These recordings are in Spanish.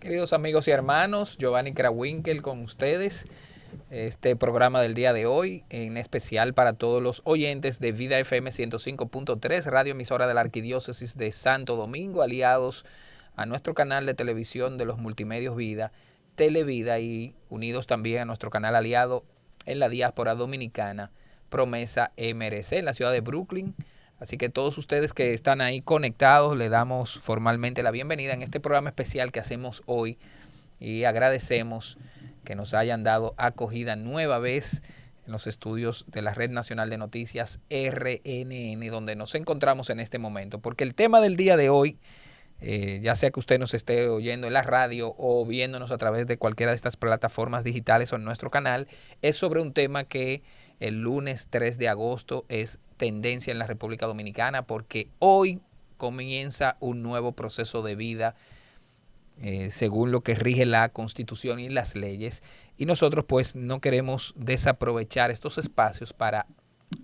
Queridos amigos y hermanos, Giovanni Krawinkel con ustedes. Este programa del día de hoy, en especial para todos los oyentes de Vida FM 105.3, radio emisora de la Arquidiócesis de Santo Domingo, aliados a nuestro canal de televisión de los multimedios Vida, Televida, y unidos también a nuestro canal aliado en la diáspora dominicana, Promesa MRC, en la ciudad de Brooklyn. Así que todos ustedes que están ahí conectados, le damos formalmente la bienvenida en este programa especial que hacemos hoy y agradecemos que nos hayan dado acogida nueva vez en los estudios de la Red Nacional de Noticias RNN, donde nos encontramos en este momento. Porque el tema del día de hoy, ya sea que usted nos esté oyendo en la radio o viéndonos a través de cualquiera de estas plataformas digitales o en nuestro canal, es sobre un tema que el lunes 3 de agosto es tendencia en la República Dominicana, porque hoy comienza un nuevo proceso de vida según lo que rige la Constitución y las leyes, y nosotros pues no queremos desaprovechar estos espacios para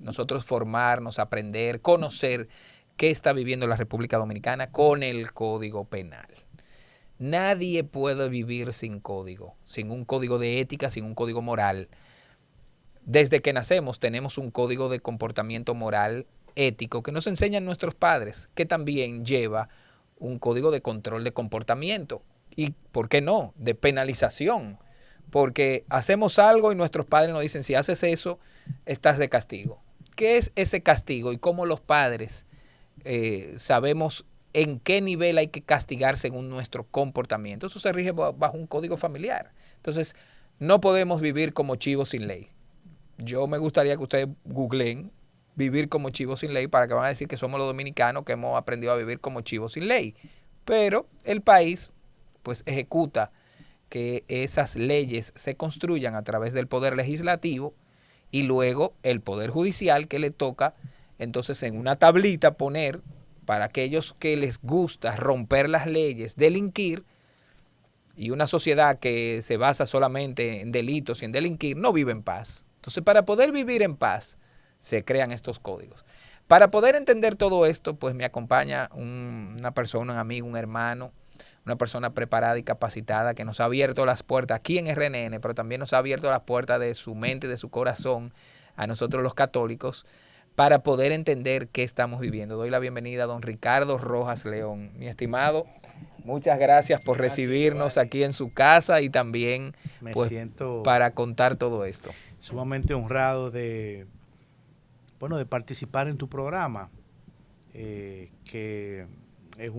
nosotros formarnos, aprender, conocer qué está viviendo la República Dominicana con el Código Penal. Nadie puede vivir sin código, sin un código de ética, sin un código moral. Desde que nacemos tenemos un código de comportamiento moral ético que nos enseñan nuestros padres, que también lleva un código de control de comportamiento y, ¿por qué no?, de penalización, porque hacemos algo y nuestros padres nos dicen, si haces eso, estás de castigo. ¿Qué es ese castigo y cómo los padres sabemos en qué nivel hay que castigar según nuestro comportamiento? Eso se rige bajo un código familiar. Entonces, no podemos vivir como chivos sin ley. Yo me gustaría que ustedes googleen vivir como chivos sin ley para que van a decir que somos los dominicanos que hemos aprendido a vivir como chivos sin ley. Pero el país pues ejecuta que esas leyes se construyan a través del poder legislativo y luego el poder judicial, que le toca entonces en una tablita poner para aquellos que les gusta romper las leyes, delinquir, y una sociedad que se basa solamente en delitos y en delinquir no vive en paz. Entonces, para poder vivir en paz, se crean estos códigos. Para poder entender todo esto, pues me acompaña una persona, un amigo, un hermano, una persona preparada y capacitada que nos ha abierto las puertas aquí en RNN, pero también nos ha abierto las puertas de su mente, de su corazón, a nosotros los católicos, para poder entender qué estamos viviendo. Doy la bienvenida a don Ricardo Rojas León. Mi estimado, muchas gracias por recibirnos aquí en su casa y también pues, para contar todo esto. Sumamente honrado de participar en tu programa, que es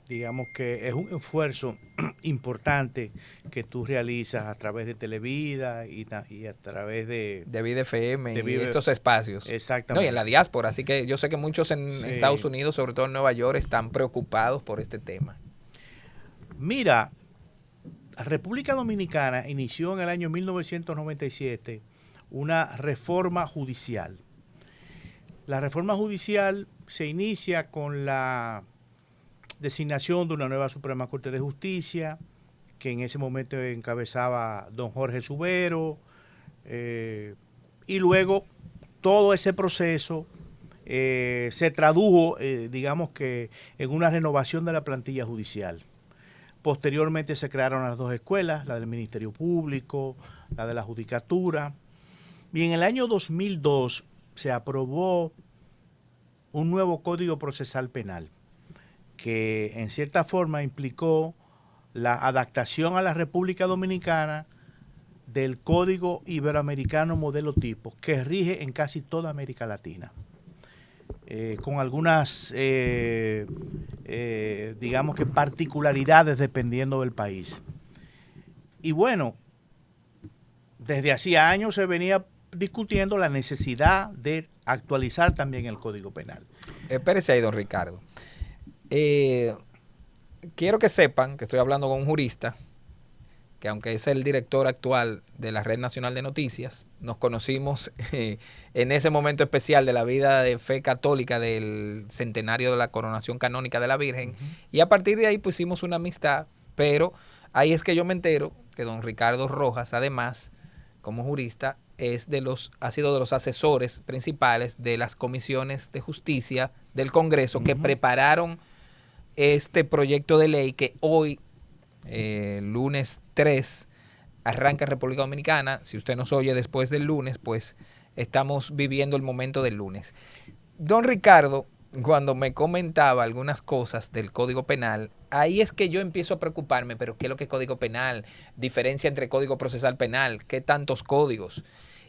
digamos que es un esfuerzo importante que tú realizas a través de Televida y a través de Vida FM y estos espacios. Exactamente. No, y en la diáspora, así que yo sé que muchos en Estados Unidos, sobre todo en Nueva York, están preocupados por este tema. Mira, la República Dominicana inició en el año 1997 una reforma judicial. La reforma judicial se inicia con la designación de una nueva Suprema Corte de Justicia, que en ese momento encabezaba don Jorge Subero, y luego todo ese proceso se tradujo, digamos que, en una renovación de la plantilla judicial. Posteriormente se crearon las dos escuelas, la del Ministerio Público, la de la Judicatura, y en el año 2002 se aprobó un nuevo Código Procesal Penal, que en cierta forma implicó la adaptación a la República Dominicana del Código Iberoamericano Modelo Tipo, que rige en casi toda América Latina, con algunas, digamos que particularidades dependiendo del país. Y bueno, desde hacía años se venía discutiendo la necesidad de actualizar también el Código Penal. Espérese ahí, don Ricardo. Quiero que sepan que estoy hablando con un jurista, que aunque es el director actual de la Red Nacional de Noticias, nos conocimos en ese momento especial de la vida de fe católica del centenario de la coronación canónica de la Virgen, y a partir de ahí pues hicimos una amistad, pero ahí es que yo me entero que don Ricardo Rojas, además, como jurista, ha sido de los asesores principales de las comisiones de justicia del Congreso que prepararon este proyecto de ley que hoy, lunes 3, arranca en República Dominicana. Si usted nos oye después del lunes, pues estamos viviendo el momento del lunes. Don Ricardo, cuando me comentaba algunas cosas del Código Penal, ahí es que yo empiezo a preocuparme, pero ¿qué es lo que es Código Penal? Diferencia entre Código Procesal Penal, ¿qué tantos códigos?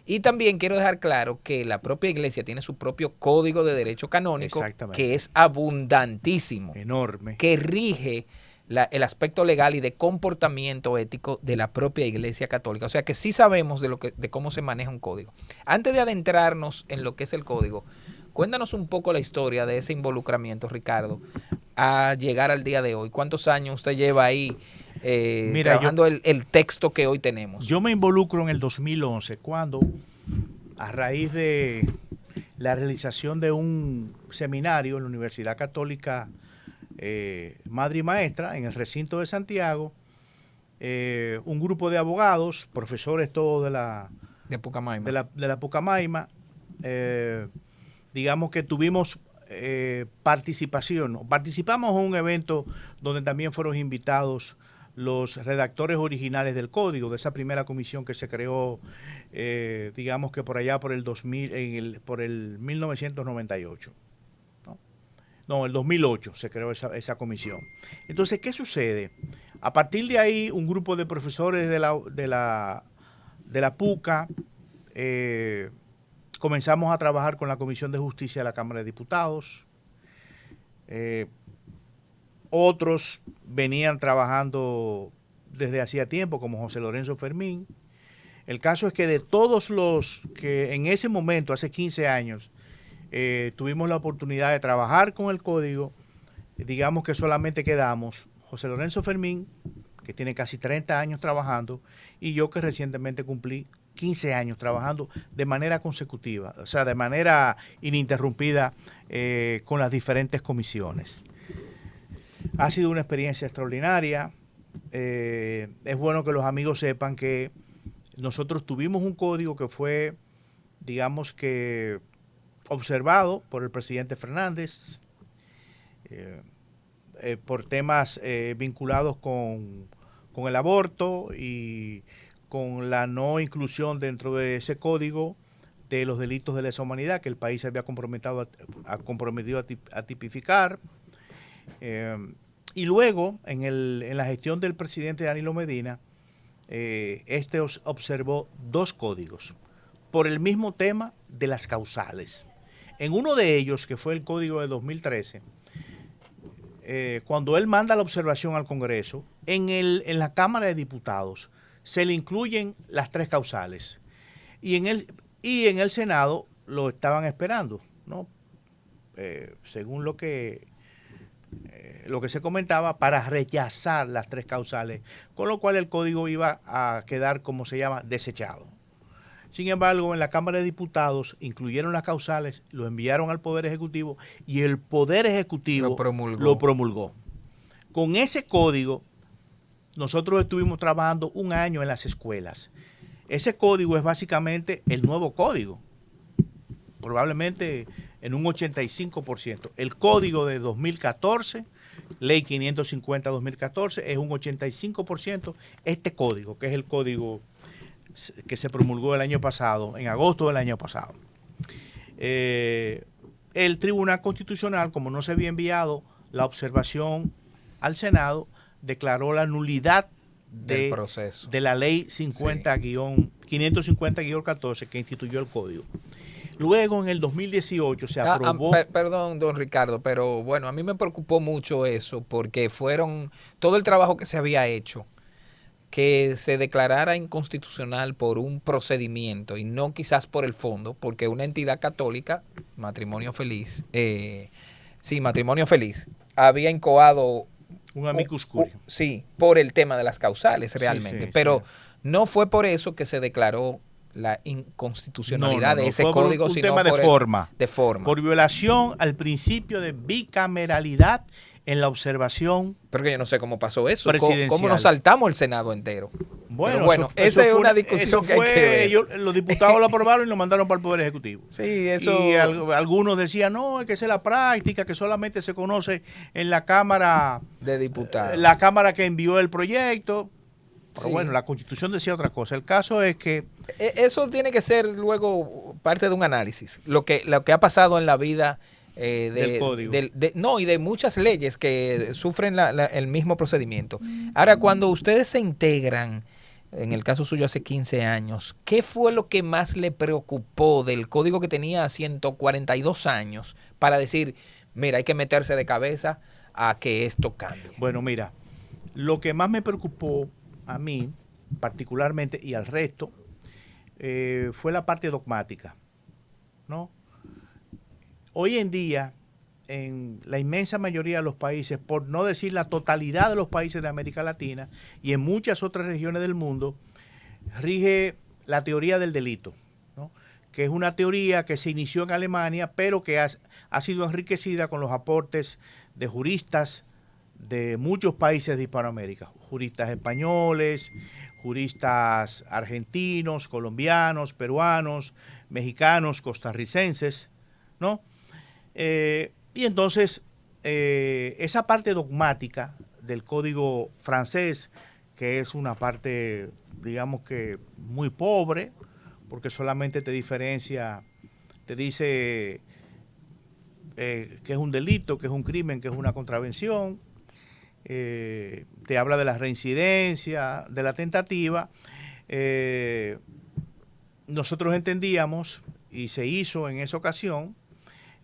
Y también quiero dejar claro que la propia Iglesia tiene su propio Código de Derecho Canónico, que es abundantísimo, enorme, que rige el aspecto legal y de comportamiento ético de la propia Iglesia Católica. O sea que sí sabemos de cómo se maneja un código. Antes de adentrarnos en lo que es el código, cuéntanos un poco la historia de ese involucramiento, Ricardo, a llegar al día de hoy. ¿Cuántos años usted lleva ahí trabajando el texto que hoy tenemos? Yo me involucro en el 2011, cuando, a raíz de la realización de un seminario en la Universidad Católica Madre y Maestra, en el recinto de Santiago, un grupo de abogados, profesores todos de Pucamaima, de la Pucamaima, digamos que tuvimos participación. Participamos en un evento donde también fueron invitados los redactores originales del código, de esa primera comisión que se creó, digamos que por allá por el 2000, por el 1998. No, el 2008 se creó esa comisión. Entonces, ¿qué sucede? A partir de ahí, un grupo de profesores de la PUCA comenzamos a trabajar con la Comisión de Justicia de la Cámara de Diputados. Otros venían trabajando desde hacía tiempo, como José Lorenzo Fermín. El caso es que de todos los que en ese momento, hace 15 años, tuvimos la oportunidad de trabajar con el código, digamos que solamente quedamos José Lorenzo Fermín, que tiene casi 30 años trabajando, y yo que recientemente cumplí 15 años trabajando de manera consecutiva, o sea, de manera ininterrumpida con las diferentes comisiones. Ha sido una experiencia extraordinaria. Es bueno que los amigos sepan que nosotros tuvimos un código que fue, digamos que, observado por el presidente Fernández por temas vinculados con el aborto y con la no inclusión dentro de ese código de los delitos de lesa humanidad que el país se había comprometido a tipificar. Y luego, en la gestión del presidente Danilo Medina, este observó dos códigos por el mismo tema de las causales. En uno de ellos, que fue el código de 2013, cuando él manda la observación al Congreso, en la Cámara de Diputados se le incluyen las tres causales. Y en el Senado lo estaban esperando, ¿no? Según lo que se comentaba, para rechazar las tres causales, con lo cual el código iba a quedar, como se llama, desechado. Sin embargo, en la Cámara de Diputados incluyeron las causales, lo enviaron al Poder Ejecutivo y el Poder Ejecutivo lo promulgó. Con ese código, nosotros estuvimos trabajando un año en las escuelas. Ese código es básicamente el nuevo código, probablemente en un 85%. El código de 2014, Ley 550-2014, es un 85%. Este código, que es el código que se promulgó el año pasado, en agosto del año pasado. El Tribunal Constitucional, como no se había enviado la observación al Senado, declaró la nulidad del proceso de la Ley 550-14 que instituyó el código. Luego, en el 2018, se aprobó... Perdón, don Ricardo, pero bueno, a mí me preocupó mucho eso, porque fueron todo el trabajo que se había hecho, que se declarara inconstitucional por un procedimiento y no quizás por el fondo, porque una entidad católica, Matrimonio Feliz, Matrimonio Feliz, había incoado un amicus curiae. Sí, por el tema de las causales realmente, pero no fue por eso que se declaró la inconstitucionalidad de ese código, un sino tema por de forma. De forma. Por violación al principio de bicameralidad en la observación Pero que yo no sé cómo pasó eso. presidencial. ¿Cómo nos saltamos el Senado entero? Bueno, bueno, esa es una discusión que hay que ver. Los diputados lo aprobaron y lo mandaron para el Poder Ejecutivo. Sí, eso. Y algunos decían, no, es que esa es la práctica, que solamente se conoce en la Cámara de Diputados. La Cámara que envió el proyecto. Pero Sí. bueno, la Constitución decía otra cosa. El caso es que... Eso tiene que ser luego parte de un análisis. Lo que ha pasado en la vida del código. No, y de muchas leyes que sufren el mismo procedimiento. Ahora, cuando ustedes se integran, en el caso suyo hace 15 años, ¿qué fue lo que más le preocupó del código que tenía 142 años para decir, mira, hay que meterse de cabeza a que esto cambie? Bueno, mira, lo que más me preocupó a mí, particularmente, y al resto, fue la parte dogmática, ¿no? Hoy en día, en la inmensa mayoría de los países, por no decir la totalidad de los países de América Latina y en muchas otras regiones del mundo, rige la teoría del delito, ¿no? Que es una teoría que se inició en Alemania, pero que ha sido enriquecida con los aportes de juristas de muchos países de Hispanoamérica, juristas españoles, juristas argentinos, colombianos, peruanos, mexicanos, costarricenses, ¿no? Y entonces, esa parte dogmática del código francés, que es una parte, digamos que muy pobre, porque solamente te diferencia, te dice que es un delito, que es un crimen, que es una contravención, te habla de la reincidencia, de la tentativa. Nosotros entendíamos, y se hizo en esa ocasión,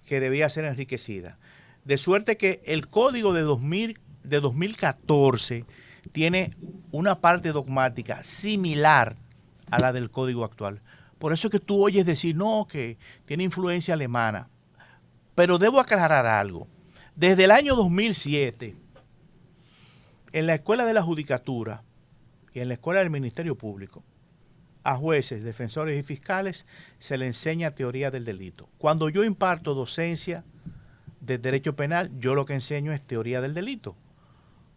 que debía ser enriquecida. De suerte que el código de 2014 tiene una parte dogmática similar a la del código actual. Por eso es que tú oyes decir, no, que tiene influencia alemana. Pero debo aclarar algo. Desde el año 2007, en la Escuela de la Judicatura y en la Escuela del Ministerio Público, a jueces, defensores y fiscales se le enseña teoría del delito. Cuando yo imparto docencia de derecho penal, yo lo que enseño es teoría del delito.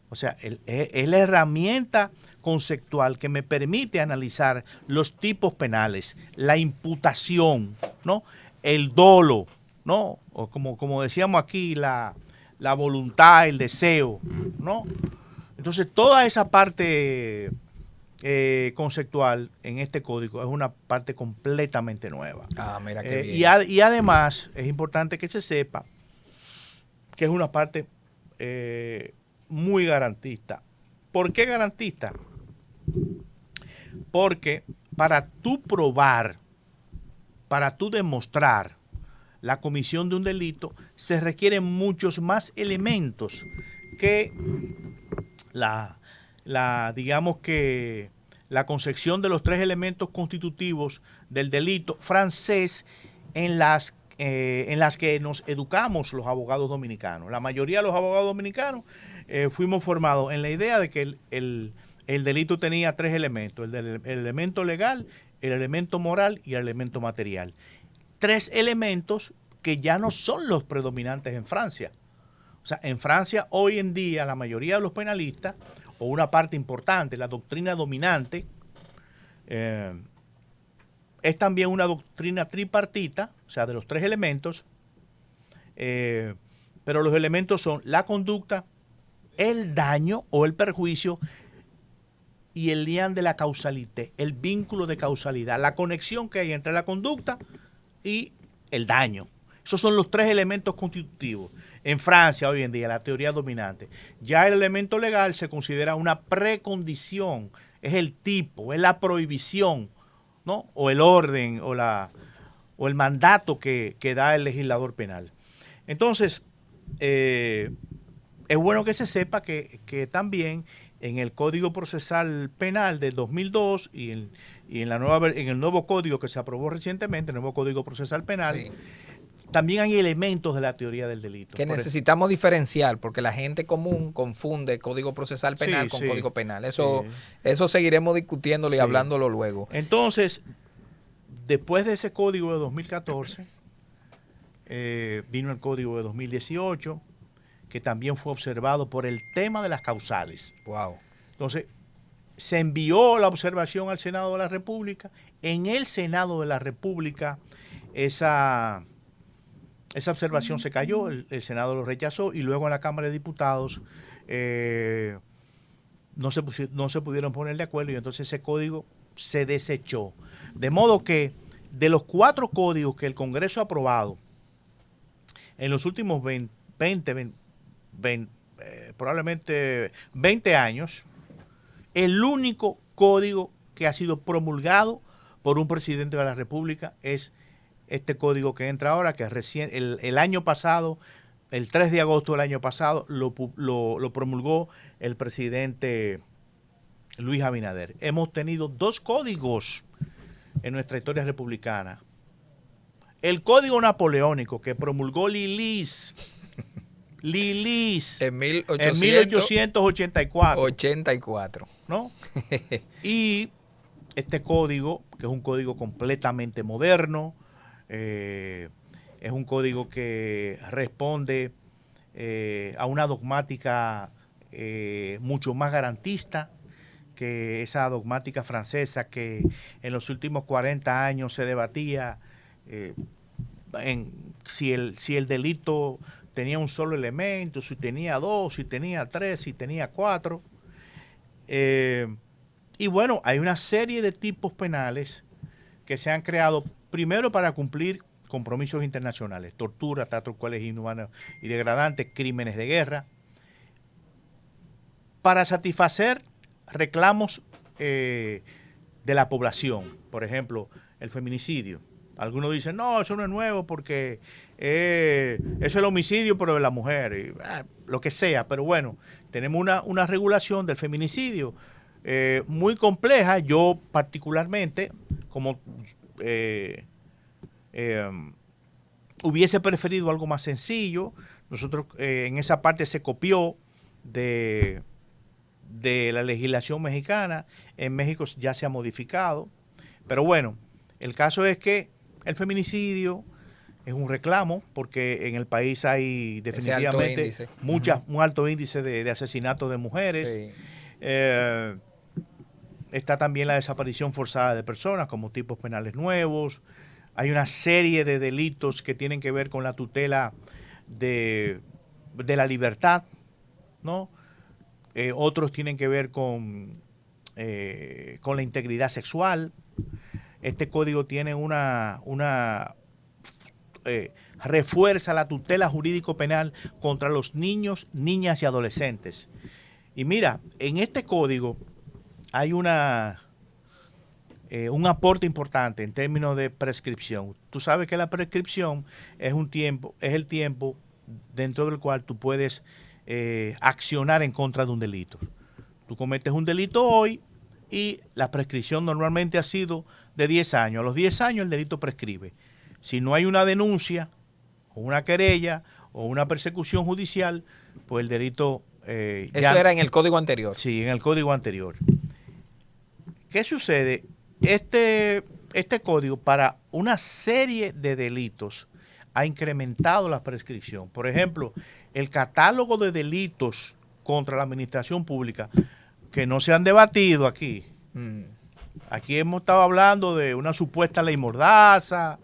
O sea, es la herramienta conceptual que me permite analizar los tipos penales, la imputación, ¿no? El dolo, ¿no? O como decíamos aquí, la voluntad, el deseo, ¿no? Entonces, toda esa parte conceptual en este código es una parte completamente nueva. Ah, mira qué bien. Y además es importante que se sepa que es una parte muy garantista. ¿Por qué garantista? Porque para tú probar, para tú demostrar la comisión de un delito, se requieren muchos más elementos que digamos que la concepción de los tres elementos constitutivos del delito francés en las que nos educamos los abogados dominicanos. La mayoría de los abogados dominicanos fuimos formados en la idea de que el delito tenía tres elementos, el elemento legal, el elemento moral y el elemento material. Tres elementos que ya no son los predominantes en Francia. O sea, en Francia hoy en día la mayoría de los penalistas, o una parte importante, la doctrina dominante, es también una doctrina tripartita, o sea, de los tres elementos, pero los elementos son la conducta, el daño o el perjuicio y el lien de la causalité, el vínculo de causalidad, la conexión que hay entre la conducta y el daño. Esos son los tres elementos constitutivos. En Francia, hoy en día, la teoría dominante. Ya el elemento legal se considera una precondición, es el tipo, es la prohibición, ¿no? O el orden, o el mandato que da el legislador penal. Entonces, es bueno que se sepa que también en el Código Procesal Penal del 2002 y en el nuevo código que se aprobó recientemente, el nuevo Código Procesal Penal, sí, también hay elementos de la teoría del delito. Que necesitamos diferenciar, porque la gente común confunde Código Procesal Penal con Código Penal. Eso seguiremos discutiéndolo y hablándolo luego. Entonces, después de ese código de 2014, vino el código de 2018, que también fue observado por el tema de las causales. Wow. Entonces, se envió la observación al Senado de la República. En el Senado de la República esa observación se cayó, el Senado lo rechazó y luego en la Cámara de Diputados no se pudieron poner de acuerdo y entonces ese código se desechó. De modo que de los 4 códigos que el Congreso ha aprobado en los últimos probablemente 20 años, el único código que ha sido promulgado por un presidente de la República es este código que entra ahora, que recién el año pasado, el 3 de agosto del año pasado, lo promulgó el presidente Luis Abinader. Hemos tenido 2 códigos en nuestra historia republicana. El código napoleónico que promulgó Lilis En 1884. 84. ¿No? Y este código, que es un código completamente moderno, es un código que responde a una dogmática mucho más garantista que esa dogmática francesa que en los últimos 40 años se debatía en si el delito tenía un solo elemento, si tenía 2, si tenía 3, si tenía 4. Y bueno, hay una serie de tipos penales que se han creado primero para cumplir compromisos internacionales: tortura, tratos crueles, inhumanos y degradantes, crímenes de guerra, para satisfacer reclamos de la población. Por ejemplo, el feminicidio. Algunos dicen, no, eso no es nuevo porque eso es el homicidio, pero de la mujer, y, lo que sea. Pero bueno, tenemos una regulación del feminicidio muy compleja. Yo particularmente, como hubiese preferido algo más sencillo. Nosotros en esa parte se copió de la legislación mexicana. En México ya se ha modificado. Pero bueno, el caso es que el feminicidio es un reclamo porque en el país hay definitivamente un alto índice de asesinatos de mujeres. Sí. Está también la desaparición forzada de personas como tipos penales nuevos. Hay una serie de delitos que tienen que ver con la tutela de la libertad, ¿no? Otros tienen que ver con la integridad sexual. Este código tiene refuerza la tutela jurídico-penal contra los niños, niñas y adolescentes. Y mira, en este código hay un aporte importante en términos de prescripción. Tú sabes que la prescripción es el tiempo dentro del cual tú puedes accionar en contra de un delito. Tú cometes un delito hoy y la prescripción normalmente ha sido de 10 años. A los 10 años el delito prescribe. Si no hay una denuncia o una querella o una persecución judicial, pues el delito... Eso era en el código anterior. Sí, en el código anterior. ¿Qué sucede? Este código para una serie de delitos ha incrementado la prescripción. Por ejemplo, el catálogo de delitos contra la administración pública que no se han debatido aquí. Aquí hemos estado hablando de una supuesta ley mordaza,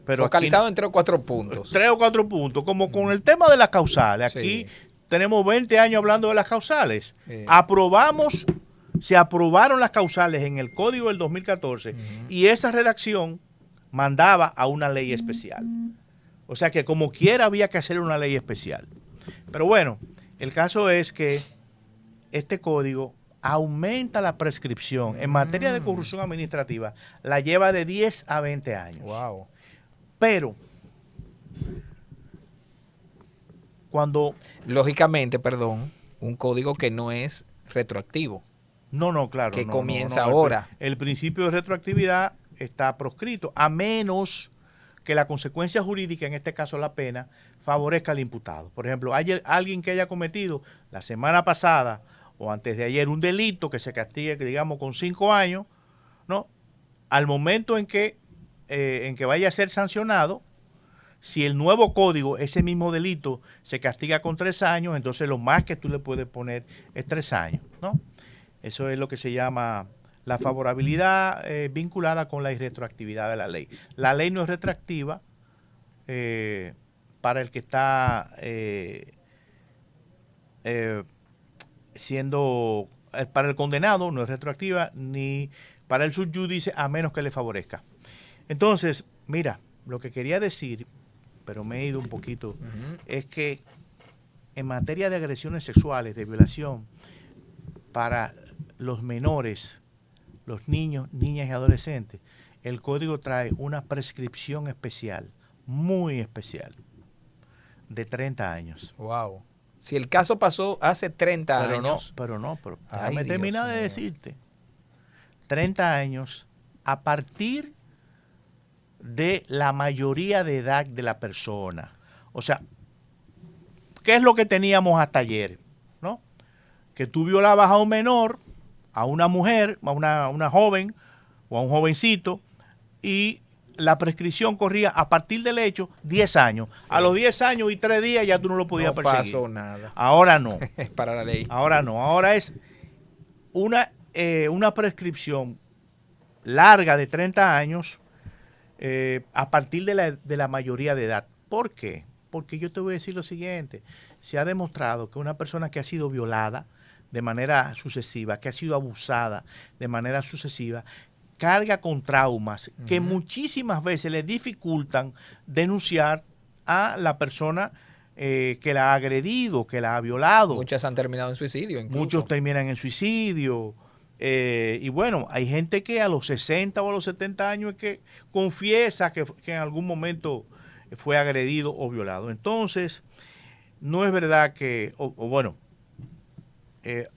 pero focalizado en 3 o 4 puntos. 3 o 4 puntos, como con el tema de las causales. Aquí tenemos 20 años hablando de las causales. Se aprobaron las causales en el Código del 2014 y esa redacción mandaba a una ley especial. O sea que como quiera había que hacer una ley especial. Pero bueno, el caso es que este código aumenta la prescripción en materia de corrupción administrativa, la lleva de 10 a 20 años. Wow. Pero cuando... Lógicamente, un código que no es retroactivo. No, claro. Que comienza ahora. El principio de retroactividad está proscrito, a menos que la consecuencia jurídica, en este caso la pena, favorezca al imputado. Por ejemplo, hay alguien que haya cometido la semana pasada o antes de ayer un delito que se castigue, digamos, con 5 años, ¿no? Al momento en que vaya a ser sancionado, Si el nuevo código, ese mismo delito, se castiga con 3 años, entonces lo más que tú le puedes poner es 3 años, ¿no? Eso es lo que se llama la favorabilidad vinculada con la irretroactividad de la ley. La ley no es retroactiva para el que está siendo, para el condenado no es retroactiva, ni para el subyúdice a menos que le favorezca. Entonces, mira, lo que quería decir, pero me he ido un poquito, es que en materia de agresiones sexuales, de violación, para los menores, los niños, niñas y adolescentes, el código trae una prescripción especial, muy especial, de 30 años. Wow. Si el caso pasó hace 30 años. Pero déjame terminar de decirte. 30 años a partir de la mayoría de edad de la persona. O sea, ¿qué es lo que teníamos hasta ayer? ¿No? Que tú violabas a un menor, a una mujer, a una joven o a un jovencito, y la prescripción corría a partir del hecho 10 años. Sí. A los 10 años y 3 días ya tú no lo podías perseguir. No pasó nada. Ahora no. Es para la ley. Ahora no. Ahora es una prescripción larga de 30 años a partir de la mayoría de edad. ¿Por qué? Porque yo te voy a decir lo siguiente. Se ha demostrado que una persona que ha sido violada de manera sucesiva, que ha sido abusada de manera sucesiva, carga con traumas que muchísimas veces le dificultan denunciar a la persona que la ha agredido, que la ha violado. Muchas han terminado en suicidio incluso. Muchos terminan en suicidio. Y bueno, hay gente que a los 60 o a los 70 años es que confiesa que en algún momento fue agredido o violado. Entonces, no es verdad que,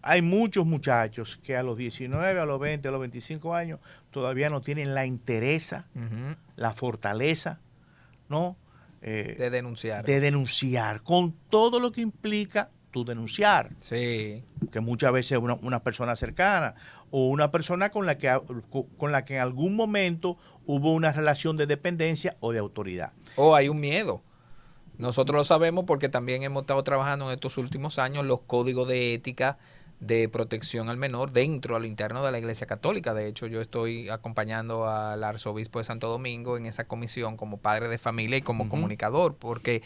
hay muchos muchachos que a los 19, a los 20, a los 25 años todavía no tienen la entereza, la fortaleza, ¿no? De denunciar. De denunciar, con todo lo que implica tu denunciar. Sí. Que muchas veces una persona cercana o una persona con la que en algún momento hubo una relación de dependencia o de autoridad. O hay un miedo. Nosotros lo sabemos porque también hemos estado trabajando en estos últimos años los códigos de ética de protección al menor dentro, al interno de la Iglesia Católica. De hecho, yo estoy acompañando al arzobispo de Santo Domingo en esa comisión como padre de familia y como comunicador, porque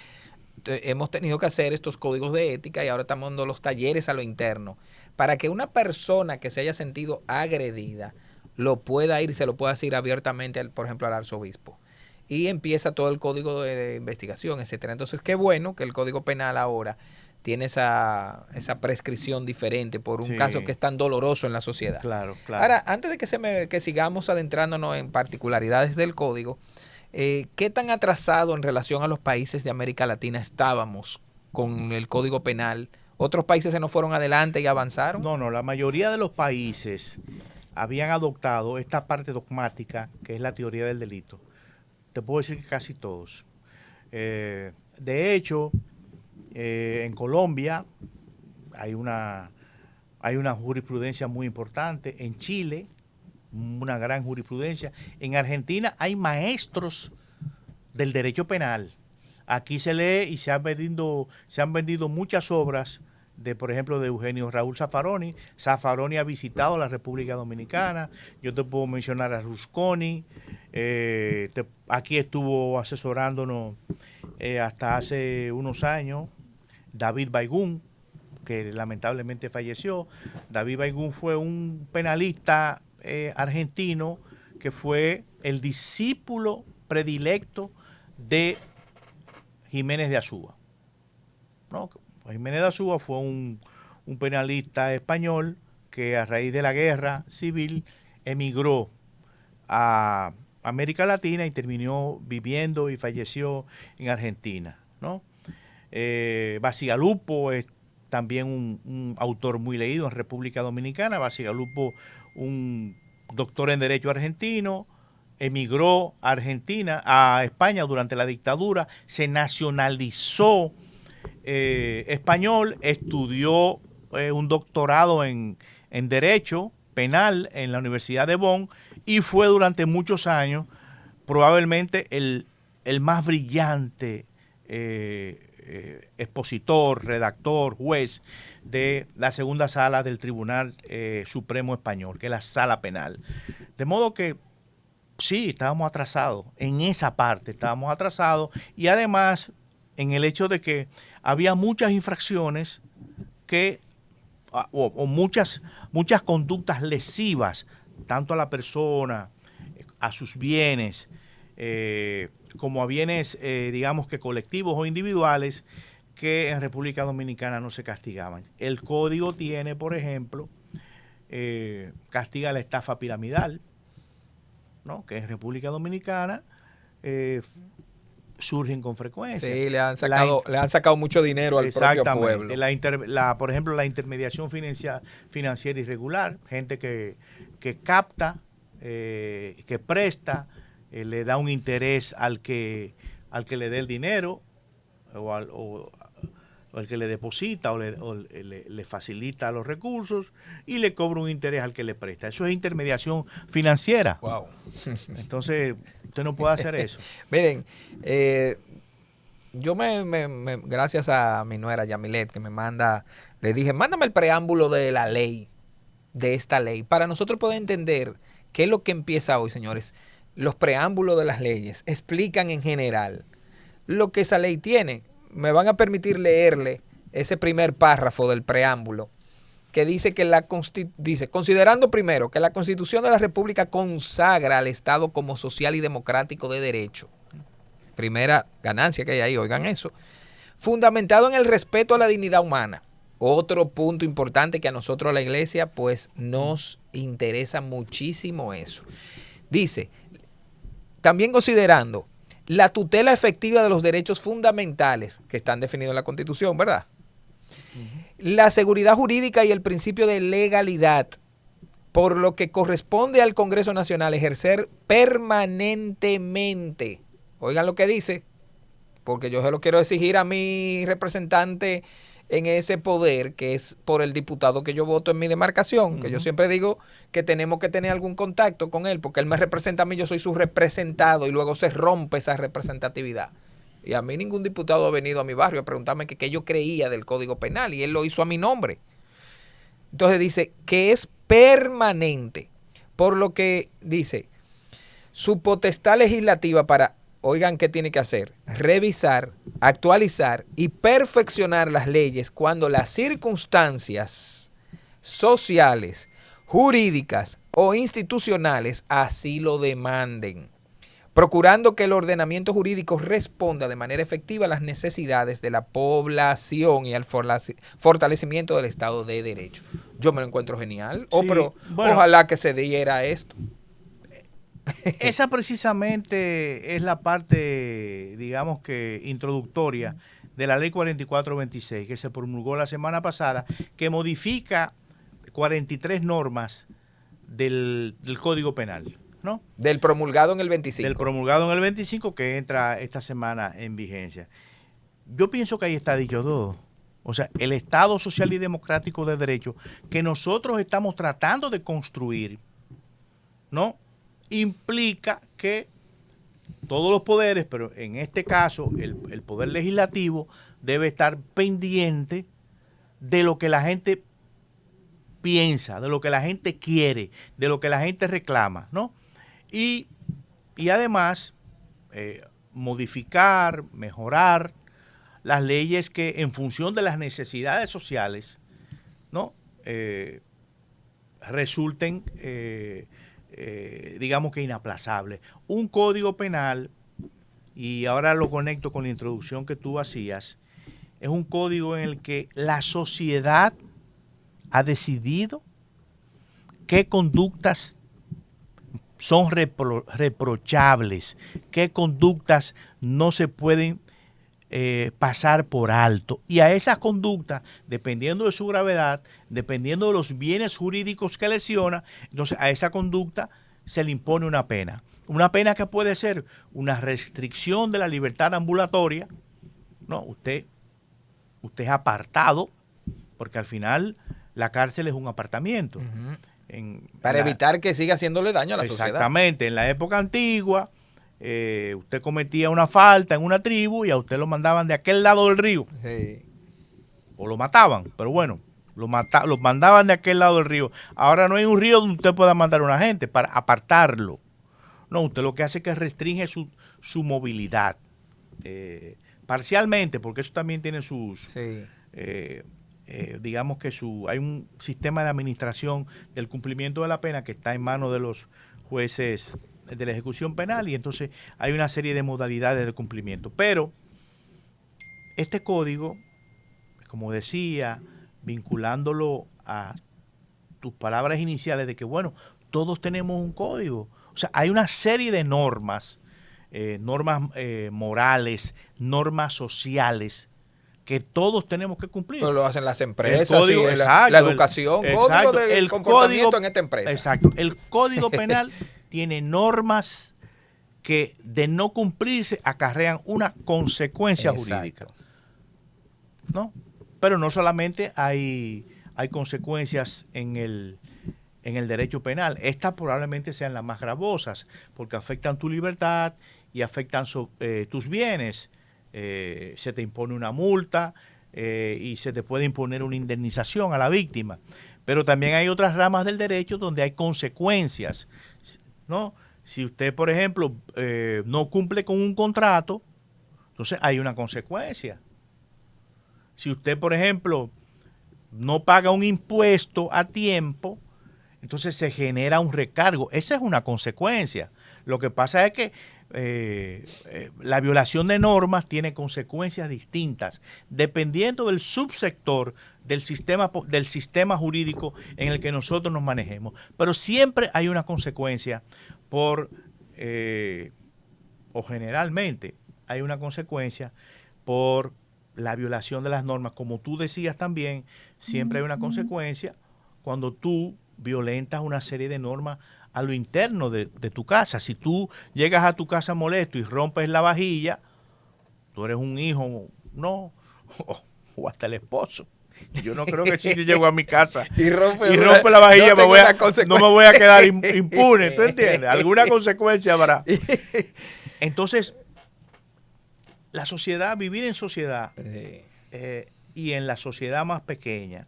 hemos tenido que hacer estos códigos de ética y ahora estamos dando los talleres a lo interno para que una persona que se haya sentido agredida lo pueda ir, se lo pueda decir abiertamente, por ejemplo, al arzobispo. Y empieza todo el código de investigación, etcétera. Entonces, qué bueno que el Código Penal ahora tiene esa prescripción diferente por un caso que es tan doloroso en la sociedad. Claro, claro. Ahora, antes de que sigamos adentrándonos en particularidades del código, ¿qué tan atrasado en relación a los países de América Latina estábamos con el Código Penal? ¿Otros países se nos fueron adelante y avanzaron? No, la mayoría de los países habían adoptado esta parte dogmática que es la teoría del delito. Te puedo decir que casi todos. De hecho, en Colombia hay una jurisprudencia muy importante. En Chile, una gran jurisprudencia. En Argentina hay maestros del derecho penal. Aquí se lee y se han vendido muchas obras por ejemplo, de Eugenio Raúl Zaffaroni. Zaffaroni ha visitado la República Dominicana. Yo te puedo mencionar a Rusconi. Aquí estuvo asesorándonos hasta hace unos años David Baigún, que lamentablemente falleció. David Baigún fue un penalista argentino que fue el discípulo predilecto de Jiménez de Azúa, ¿no? Jiménez de Azúa fue un penalista español que a raíz de la guerra civil emigró a América Latina y terminó viviendo y falleció en Argentina, ¿no? Bacigalupo es también un autor muy leído en República Dominicana. Bacigalupo, un doctor en Derecho argentino, emigró a España durante la dictadura, se nacionalizó español, estudió un doctorado en Derecho Penal en la Universidad de Bonn y fue durante muchos años probablemente el el más brillante expositor, redactor, juez de la segunda sala del Tribunal Supremo Español, que es la sala penal. De modo que sí, estábamos atrasados, en esa parte estábamos atrasados, y además en el hecho de que había muchas infracciones o muchas conductas lesivas, tanto a la persona, a sus bienes, como a bienes, digamos que colectivos o individuales, que en República Dominicana no se castigaban. El código tiene, por ejemplo, castiga la estafa piramidal, ¿no? Que en República Dominicana surgen con frecuencia. Sí, le han sacado mucho dinero al propio pueblo. Por ejemplo, la intermediación financiera irregular, gente que capta, que presta, le da un interés al que le dé el dinero o al que le deposita o le facilita los recursos y le cobra un interés al que le presta. Eso es intermediación financiera. Wow. Entonces, usted no puede hacer eso. Miren, yo gracias a mi nuera Yamilet, que me manda, le dije, mándame el preámbulo de la ley, de esta ley, para nosotros poder entender qué es lo que empieza hoy, señores. Los preámbulos de las leyes explican en general lo que esa ley tiene. Me van a permitir leerle ese primer párrafo del preámbulo, que dice que considerando primero que la Constitución de la República consagra al Estado como social y democrático de derecho. Primera ganancia que hay ahí, oigan eso. Fundamentado en el respeto a la dignidad humana. Otro punto importante que a nosotros la Iglesia pues nos interesa muchísimo eso. Dice, también considerando la tutela efectiva de los derechos fundamentales que están definidos en la Constitución, ¿verdad? La seguridad jurídica y el principio de legalidad, por lo que corresponde al Congreso Nacional ejercer permanentemente, oigan lo que dice, porque yo se lo quiero exigir a mi representante en ese poder, que es por el diputado que yo voto en mi demarcación, que yo siempre digo que tenemos que tener algún contacto con él, porque él me representa a mí, yo soy su representado, y luego se rompe esa representatividad. Y a mí ningún diputado ha venido a mi barrio a preguntarme qué yo creía del Código Penal, y él lo hizo a mi nombre. Entonces dice que es permanente, por lo que dice, su potestad legislativa para, oigan qué tiene que hacer, revisar, actualizar y perfeccionar las leyes cuando las circunstancias sociales, jurídicas o institucionales así lo demanden, procurando que el ordenamiento jurídico responda de manera efectiva a las necesidades de la población y al fortalecimiento del Estado de Derecho. Yo me lo encuentro genial, Sí, pero bueno, ojalá que se diera esto. Esa precisamente es la parte, digamos que introductoria de la ley 4426 que se promulgó la semana pasada, que modifica 43 normas del Código Penal, ¿no? Del promulgado en el 25. Del promulgado en el 25 que entra esta semana en vigencia. Yo pienso que ahí está dicho todo. O sea, el Estado social y democrático de derecho que nosotros estamos tratando de construir, ¿no? Implica que todos los poderes, pero en este caso el poder legislativo debe estar pendiente de lo que la gente piensa, de lo que la gente quiere, de lo que la gente reclama, ¿no? Y además modificar, mejorar las leyes que en función de las necesidades sociales, ¿no? Resulten digamos que inaplazable. Un código penal, y ahora lo conecto con la introducción que tú hacías, es un código en el que la sociedad ha decidido qué conductas son reprochables, qué conductas no se pueden pasar por alto. Y a esas conductas, dependiendo de su gravedad, dependiendo de los bienes jurídicos que lesiona, entonces a esa conducta se le impone una pena. Una pena que puede ser una restricción de la libertad ambulatoria, ¿no? Usted es apartado, porque al final la cárcel es un apartamiento. Para evitar que siga haciéndole daño a la sociedad. Exactamente. En la época antigua, usted cometía una falta en una tribu y a usted lo mandaban de aquel lado del río. Sí. O lo mataban, pero bueno, lo mandaban de aquel lado del río. Ahora no hay un río donde usted pueda mandar a una gente para apartarlo. No, usted lo que hace es que restringe su movilidad. Parcialmente, porque eso también tiene sus... Sí. digamos que hay un sistema de administración del cumplimiento de la pena que está en manos de los jueces de la ejecución penal, y entonces hay una serie de modalidades de cumplimiento. Pero este código, como decía, vinculándolo a tus palabras iniciales de que, bueno, todos tenemos un código. O sea, hay una serie de normas, normas morales, normas sociales, que todos tenemos que cumplir. Pero lo hacen las empresas, código, sí, exacto, la educación, código de comportamiento en esta empresa. Exacto. El Código Penal tiene normas que de no cumplirse acarrean una consecuencia jurídica. ¿No? Pero no solamente hay consecuencias en el derecho penal. Estas probablemente sean las más gravosas, porque afectan tu libertad y afectan tus bienes. Se te impone una multa y se te puede imponer una indemnización a la víctima. Pero también hay otras ramas del derecho donde hay consecuencias, ¿no? Si usted, por ejemplo, no cumple con un contrato, entonces hay una consecuencia. Si usted, por ejemplo, no paga un impuesto a tiempo, entonces se genera un recargo. Esa es una consecuencia. Lo que pasa es que la violación de normas tiene consecuencias distintas dependiendo del subsector del sistema jurídico en el que nosotros nos manejemos. Pero siempre hay una consecuencia o generalmente hay una consecuencia por la violación de las normas. Como tú decías también, siempre hay una consecuencia cuando tú violentas una serie de normas a lo interno de tu casa. Si tú llegas a tu casa molesto y rompes la vajilla, tú eres un hijo, no, o hasta el esposo. Yo no creo que si yo llego a mi casa y rompe la vajilla, no me voy a quedar impune, ¿tú entiendes? Alguna consecuencia habrá. Entonces, la sociedad, vivir en sociedad y en la sociedad más pequeña,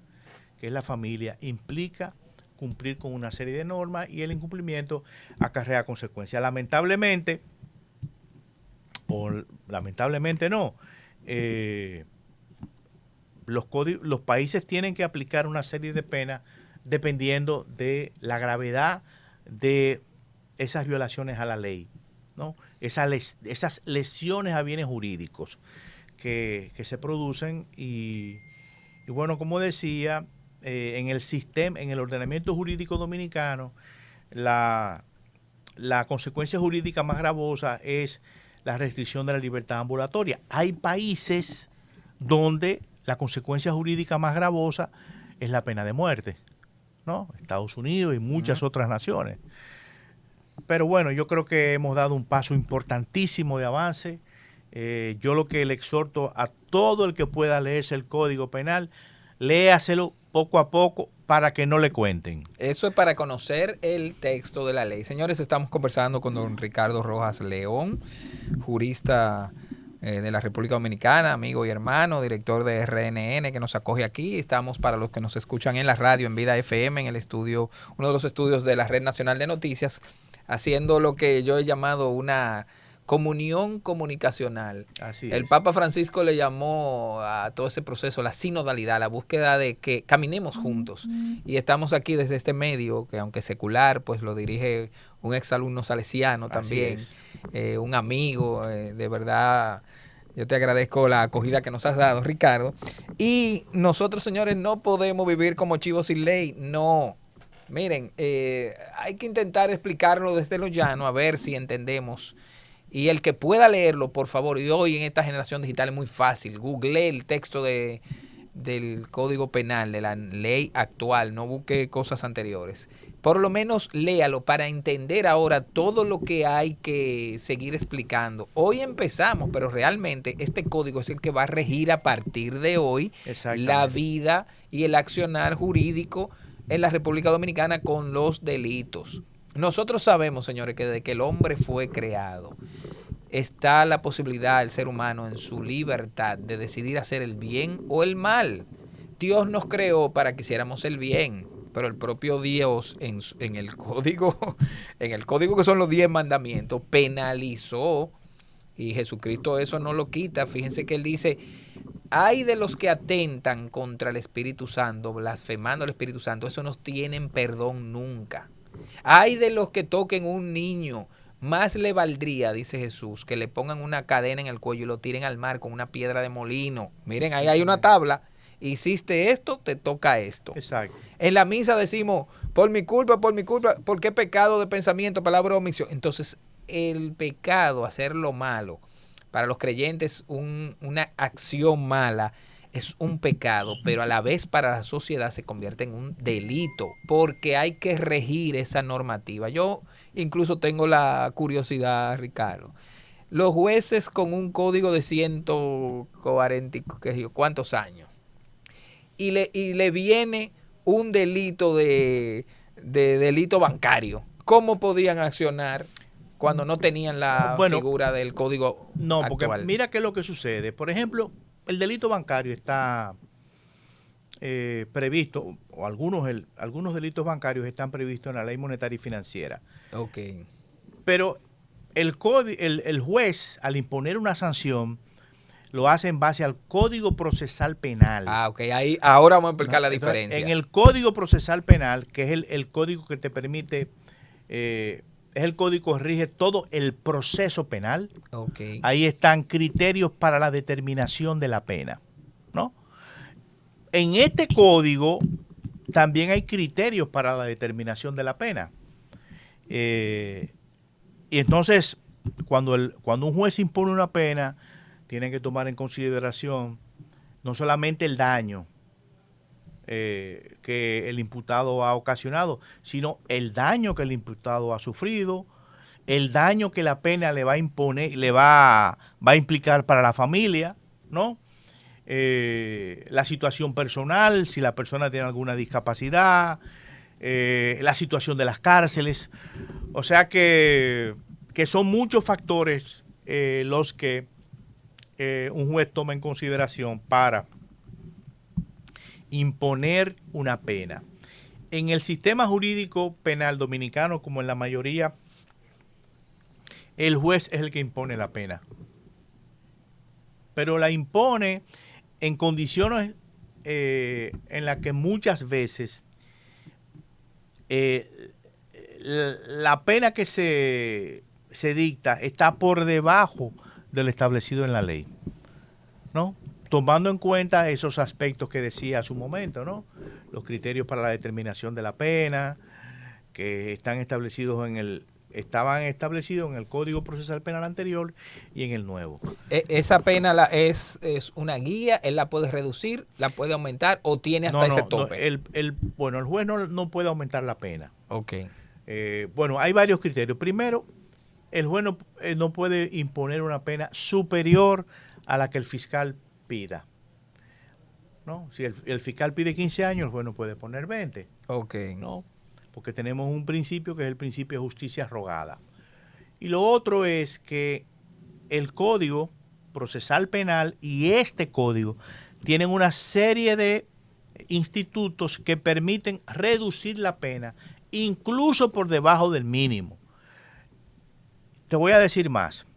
que es la familia, implica cumplir con una serie de normas y el incumplimiento acarrea consecuencias. Lamentablemente, o lamentablemente no, los países tienen que aplicar una serie de penas dependiendo de la gravedad de esas violaciones a la ley, ¿no? Esas lesiones a bienes jurídicos que se producen y bueno, como decía, en el ordenamiento jurídico dominicano, la consecuencia jurídica más gravosa es la restricción de la libertad ambulatoria. Hay países donde la consecuencia jurídica más gravosa es la pena de muerte, ¿no? Estados Unidos y muchas otras naciones. Pero bueno, yo creo que hemos dado un paso importantísimo de avance. Yo lo que le exhorto a todo el que pueda leerse el Código Penal, léaselo poco a poco para que no le cuenten. Eso es para conocer el texto de la ley. Señores, estamos conversando con don Ricardo Rojas León, jurista de la República Dominicana, amigo y hermano, director de RNN, que nos acoge aquí. Estamos, para los que nos escuchan en la radio, en Vida FM, en el estudio, uno de los estudios de la Red Nacional de Noticias, haciendo lo que yo he llamado una comunión comunicacional. Así El es. Papa Francisco le llamó a todo ese proceso la sinodalidad, la búsqueda de que caminemos juntos. Y estamos aquí desde este medio, que aunque secular, pues lo dirige un exalumno salesiano también, un amigo, de verdad. Yo te agradezco la acogida que nos has dado, Ricardo. Y nosotros, señores, no podemos vivir como chivos sin ley, no. Miren, hay que intentar explicarlo desde lo llano, a ver si entendemos. Y el que pueda leerlo, por favor, y hoy en esta generación digital es muy fácil, google el texto del Código Penal, de la ley actual, no busque cosas anteriores. Por lo menos léalo para entender ahora todo lo que hay que seguir explicando. Hoy empezamos, pero realmente este código es el que va a regir a partir de hoy la vida y el accionar jurídico en la República Dominicana con los delitos. Nosotros sabemos, señores, que desde que el hombre fue creado, está la posibilidad del ser humano en su libertad de decidir hacer el bien o el mal. Dios nos creó para que hiciéramos el bien, pero el propio Dios en el código, en el código que son los 10 mandamientos, penalizó, y Jesucristo eso no lo quita. Fíjense que él dice: hay de los que atentan contra el Espíritu Santo, blasfemando al Espíritu Santo, eso no tienen perdón nunca. Hay de los que toquen un niño, más le valdría, dice Jesús, que le pongan una cadena en el cuello y lo tiren al mar con una piedra de molino. Miren, ahí hay una tabla. Hiciste esto, te toca esto. Exacto. En la misa decimos, por mi culpa, ¿por qué pecado de pensamiento, palabra o omisión? Entonces, el pecado, hacer lo malo, para los creyentes una acción mala es un pecado, pero a la vez para la sociedad se convierte en un delito, porque hay que regir esa normativa. Yo incluso tengo la curiosidad, Ricardo. Los jueces con un código de 140, ¿cuántos años? Y le viene un delito de delito bancario. ¿Cómo podían accionar cuando no tenían la figura del código no, actual? Porque mira qué es lo que sucede. Por ejemplo, el delito bancario está previsto, o algunos delitos bancarios están previstos en la ley monetaria y financiera. Ok. Pero el juez, al imponer una sanción, lo hace en base al Código Procesal Penal. Ah, ok. Ahí, ahora vamos a explicar la diferencia. En el Código Procesal Penal, que es el código que te permite, es el código que rige todo el proceso penal. Okay. Ahí están criterios para la determinación de la pena, ¿no? En este código también hay criterios para la determinación de la pena. Y entonces, cuando un juez impone una pena, tienen que tomar en consideración no solamente el daño que el imputado ha ocasionado, sino el daño que el imputado ha sufrido, el daño que la pena le va a imponer, va a implicar para la familia, ¿no? La situación personal, si la persona tiene alguna discapacidad, la situación de las cárceles. O sea que son muchos factores los que un juez toma en consideración para imponer una pena. En el sistema jurídico penal dominicano, como en la mayoría, el juez es el que impone la pena. Pero la impone en condiciones en las que muchas veces la pena que se dicta está por debajo de lo establecido en la ley, ¿no? Tomando en cuenta esos aspectos que decía hace un momento, ¿no? Los criterios para la determinación de la pena, que estaban establecidos en el Código Procesal Penal anterior y en el nuevo. ¿Esa pena es una guía? ¿Él la puede reducir, la puede aumentar o tiene hasta ese tope? Bueno, el juez no puede aumentar la pena. Ok. Bueno, hay varios criterios. Primero, el juez no puede imponer una pena superior a la que el fiscal pida, ¿no? Si el fiscal pide 15 años, el juez no puede poner 20. Ok. ¿No? Porque tenemos un principio que es el principio de justicia rogada. Y lo otro es que el Código Procesal Penal y este código tienen una serie de institutos que permiten reducir la pena, incluso por debajo del mínimo. Te voy a decir más.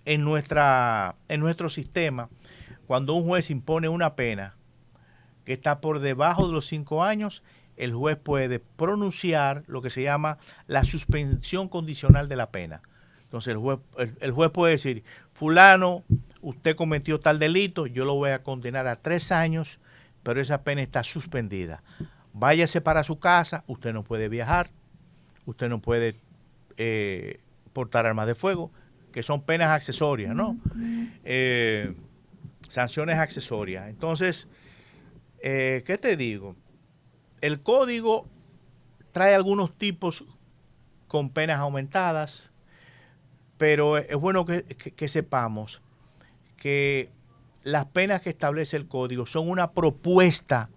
En nuestro sistema, cuando un juez impone una pena que está por debajo de los 5 años, el juez puede pronunciar lo que se llama la suspensión condicional de la pena. Entonces el juez puede decir: fulano, usted cometió tal delito, yo lo voy a condenar a 3 años, pero esa pena está suspendida. Váyase para su casa, usted no puede viajar, usted no puede portar armas de fuego, que son penas accesorias, ¿no? Sanciones accesorias. Entonces, ¿qué te digo? El código trae algunos tipos con penas aumentadas, pero es bueno que sepamos que las penas que establece el código son una propuesta,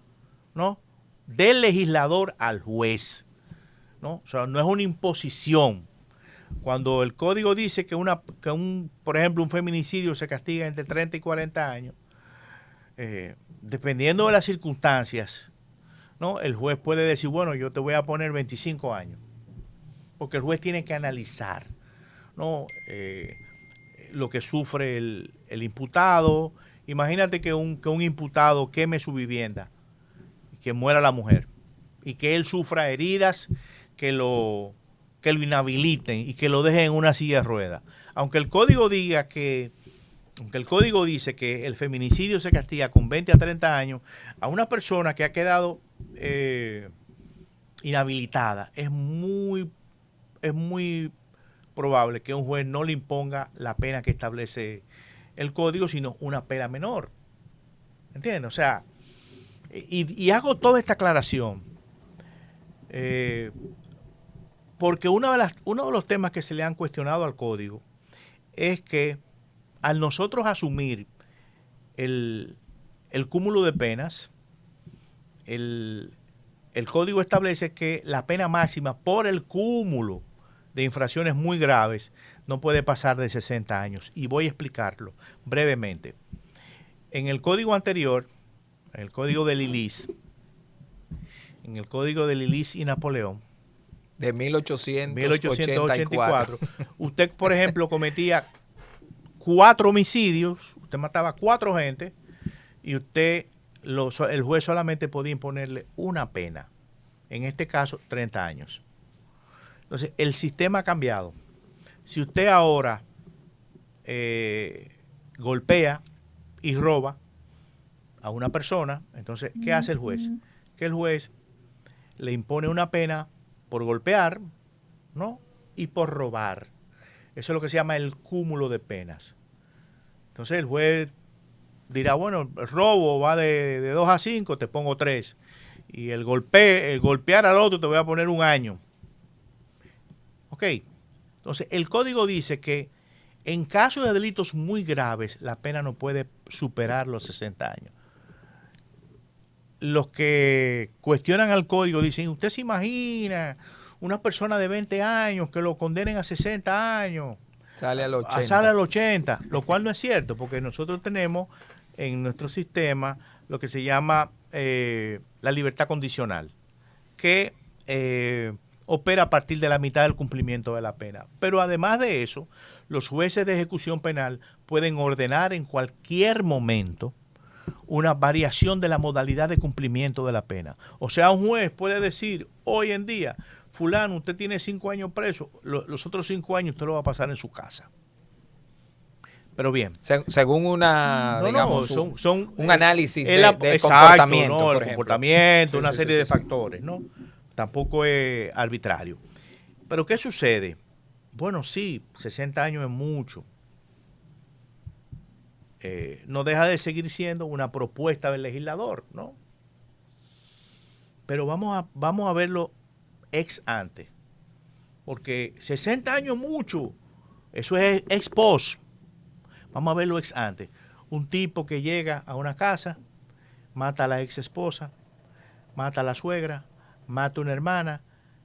¿no?, del legislador al juez. ¿no? O sea, no es una imposición. Cuando el código dice que por ejemplo, un feminicidio se castiga entre 30 y 40 años, dependiendo de las circunstancias, ¿no? El juez puede decir, bueno, yo te voy a poner 25 años, porque el juez tiene que analizar, ¿no? Lo que sufre el imputado. Imagínate que un imputado queme su vivienda, que muera la mujer, y que él sufra heridas que lo inhabiliten y que lo dejen en una silla de ruedas. Aunque el código dice que el feminicidio se castiga con 20 a 30 años, a una persona que ha quedado inhabilitada, es muy probable que un juez no le imponga la pena que establece el código, sino una pena menor. ¿Entiendes? O sea, y hago toda esta aclaración porque uno de los temas que se le han cuestionado al código es que al nosotros asumir el cúmulo de penas, el código establece que la pena máxima por el cúmulo de infracciones muy graves no puede pasar de 60 años. Y voy a explicarlo brevemente. En el código anterior, en el código de Lilis y Napoleón, de 1884, usted, por ejemplo, cometía 4 homicidios, usted mataba a 4 gente y el juez solamente podía imponerle una pena, en este caso 30 años. Entonces, el sistema ha cambiado. Si usted ahora golpea y roba a una persona, entonces, ¿qué hace el juez? Que el juez le impone una pena por golpear, ¿no? Y por robar. Eso es lo que se llama el cúmulo de penas. Entonces el juez dirá, bueno, el robo va de 2 a 5, te pongo 3. Y el golpear al otro te voy a poner 1 año. Ok. Entonces el código dice que en caso de delitos muy graves, la pena no puede superar los 60 años. Los que cuestionan al código dicen, ¿usted se imagina una persona de 20 años que lo condenen a 60 años? Sale al 80. Sale al 80, lo cual no es cierto, porque nosotros tenemos en nuestro sistema lo que se llama la libertad condicional, que opera a partir de la mitad del cumplimiento de la pena. Pero además de eso, los jueces de ejecución penal pueden ordenar en cualquier momento una variación de la modalidad de cumplimiento de la pena. O sea, un juez puede decir hoy en día, fulano, usted tiene 5 años preso, los otros 5 años usted lo va a pasar en su casa. Pero bien. Según una, un análisis de exacto, comportamiento, ¿no? Por el comportamiento, una serie de factores, ¿no? Tampoco es arbitrario. Pero ¿qué sucede? Bueno, sí, 60 años es mucho. No deja de seguir siendo una propuesta del legislador, ¿no? Pero vamos a verlo ex ante, porque 60 años mucho, eso es ex post. Vamos a verlo ex ante. Un tipo que llega a una casa, mata a la ex esposa, mata a la suegra, mata a una hermana